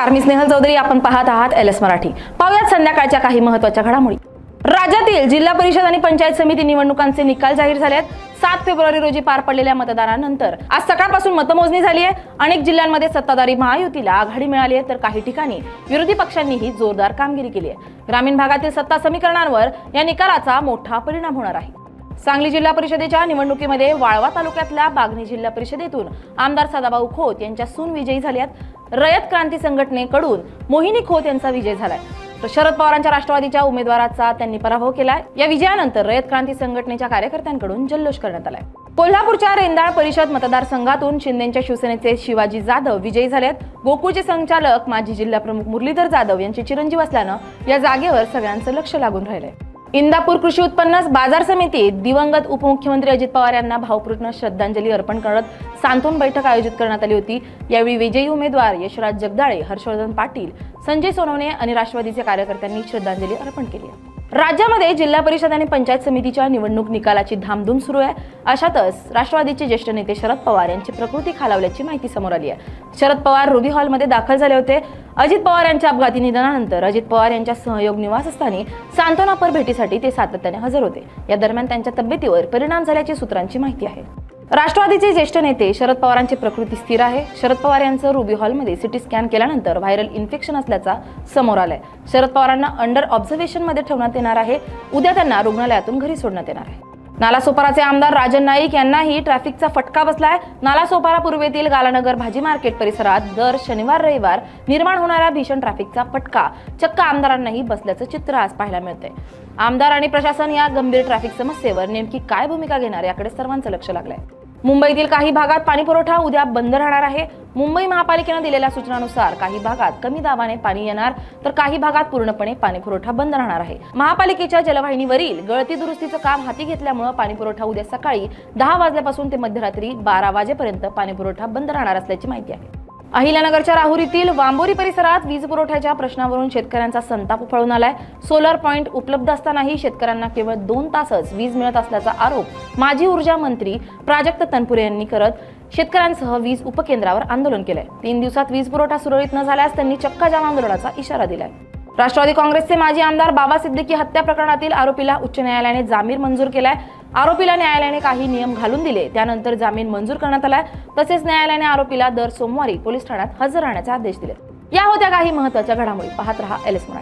नमस्कार, मी स्नेहल चौधरी. आपण पाहत आहात LS मराठी. पाहूयात संध्याकाळच्या काही महत्त्वाच्या घडामोडी. राज्यातील जिल्हा परिषद आणि पंचायत समिती निवडणुकांचे निकाल जाहीर झाले आहेत. 7 फेब्रुवारी रोजी पार पडलेल्या मतदानानंतर आज सकाळपासून मतमोजणी झाली आहे. अनेक जिल्ह्यांमध्ये सत्ताधारी महायुतीला आघाडी मिळाली आहे, तर काही ठिकाणी विरोधी पक्षांनीही जोरदार कामगिरी केली आहे. ग्रामीण भागातील सत्ता समीकरणांवर या निकालाचा मोठा परिणाम होणार आहे. सांगली जिल्हा परिषदेच्या निवडणुकीमध्ये वाळवा तालुक्यातल्या बागणी जिल्हा परिषदेतून आमदार सदाभाऊ खोत यांच्या सून विजयी झाल्यात. रयत क्रांती संघटनेकडून मोहिनी खोत यांचा विजय झालाय. शरद पवारांच्या राष्ट्रवादीच्या उमेदवाराचा त्यांनी पराभव केलाय. या विजयानंतर रयत क्रांती संघटनेच्या कार्यकर्त्यांकडून जल्लोष करण्यात आलाय. कोल्हापूरच्या रेंदाळ परिषद मतदारसंघातून शिंदेच्या शिवसेनेचे शिवाजी जाधव विजयी झालेत. गोकुळचे संचालक माजी जिल्हा प्रमुख मुरलीधर जाधव यांचे चिरंजीव असल्यानं या जागेवर सगळ्यांचं लक्ष लागून राहिलंय. इंदापूर कृषी उत्पन्न बाजार समितीत दिवंगत उपमुख्यमंत्री अजित पवार यांना भावपूर्ण श्रद्धांजली अर्पण करत सांत्वन बैठक आयोजित करण्यात आली होती. यावेळी विजयी उमेदवार यशराज जगदाळे, हर्षवर्धन पाटील, संजय सोनवणे आणि राष्ट्रवादीचे कार्यकर्त्यांनी श्रद्धांजली अर्पण केली. राज्यामध्ये जिल्हा परिषद आणि पंचायत समितीच्या निवडणूक निकालाची धामधूम सुरू आहे. अशातच राष्ट्रवादीचे ज्येष्ठ नेते शरद पवार यांची प्रकृती खालावल्याची माहिती समोर आली आहे. शरद पवार रुबी हॉलमध्ये दाखल झाले होते. अजित पवार यांच्या अपघाती निधनानंतर अजित पवार यांच्या सहयोग निवासस्थानी सांत्वनापर भेटीसाठी ते सातत्याने हजर होते. या दरम्यान त्यांच्या तब्येतीवर परिणाम झाल्याची सूत्रांची माहिती आहे. राष्ट्रवादीचे ज्येष्ठ नेते शरद पवारांची प्रकृती स्थिर आहे. शरद पवार यांचं रुबी हॉलमध्ये सिटी स्कॅन केल्यानंतर व्हायरल इन्फेक्शन असल्याचा समोर आलाय. शरद पवारांना अंडर ऑब्झर्वेशन मध्ये ठेवण्यात येणार आहे. उद्या त्यांना रुग्णालयातून घरी सोडण्यात येणार आहे. नालासोपाराचे आमदार राजन नाईक यांनाही ट्रॅफिकचा फटका बसलाय. नालासोपारा पूर्वेतील गालानगर भाजी मार्केट परिसरात दर शनिवार रविवार निर्माण होणाऱ्या भीषण ट्रॅफिकचा फटका चक्क आमदारांनाही बसल्याचं चित्र आज पाहायला मिळतंय. आमदार आणि प्रशासन या गंभीर ट्रॅफिक समस्येवर नेमकी काय भूमिका घेणार याकडे सर्वांचं लक्ष लागलंय. मुंबईतील काही भागात पाणीपुरवठा उद्या बंद राहणार आहे. मुंबई महापालिकेनं दिलेल्या सूचनानुसार काही भागात कमी दाबाने पाणी येणार, तर काही भागात पूर्णपणे पाणीपुरवठा बंद राहणार आहे. महापालिकेच्या जलवाहिनीवरील गळती दुरुस्तीचं काम हाती घेतल्यामुळे पाणीपुरवठा उद्या सकाळी 10 वाजल्यापासून ते मध्यरात्री 12 वाजेपर्यंत पाणीपुरवठा बंद राहणार असल्याची माहिती आहे. अहिल्यानगरच्या राहुरीतील वांबोरी परिसरात वीज पुरवठ्याच्या प्रश्नावरून शेतकऱ्यांचा संताप उफाळून आलाय. सोलर पॉइंट उपलब्ध असतानाही शेतकऱ्यांना केवळ 2 तासच वीज मिळत असल्याचा आरोप माजी ऊर्जा मंत्री प्राजक्त तनपुरे यांनी करत शेतकऱ्यांसह वीज उपकेंद्रावर आंदोलन केलंय. 3 दिवसात वीज पुरवठा सुरळीत न झाल्यास त्यांनी चक्का जाम आंदोलनाचा इशारा दिलाय. राष्ट्रवादी काँग्रेसचे माजी आमदार बाबा सिद्दीकी हत्या प्रकरणातील आरोपीला उच्च न्यायालयाने जामीन मंजूर केलाय. आरोपीला न्यायालयाने काही नियम घालून दिले, त्यानंतर जामीन मंजूर करण्यात आलाय. तसेच न्यायालयाने आरोपीला दर सोमवारी पोलीस ठाण्यात हजर राहण्याचे आदेश दिले. या होत्या काही महत्त्वाच्या घडामोडी. पाहत रहा LS मराठी.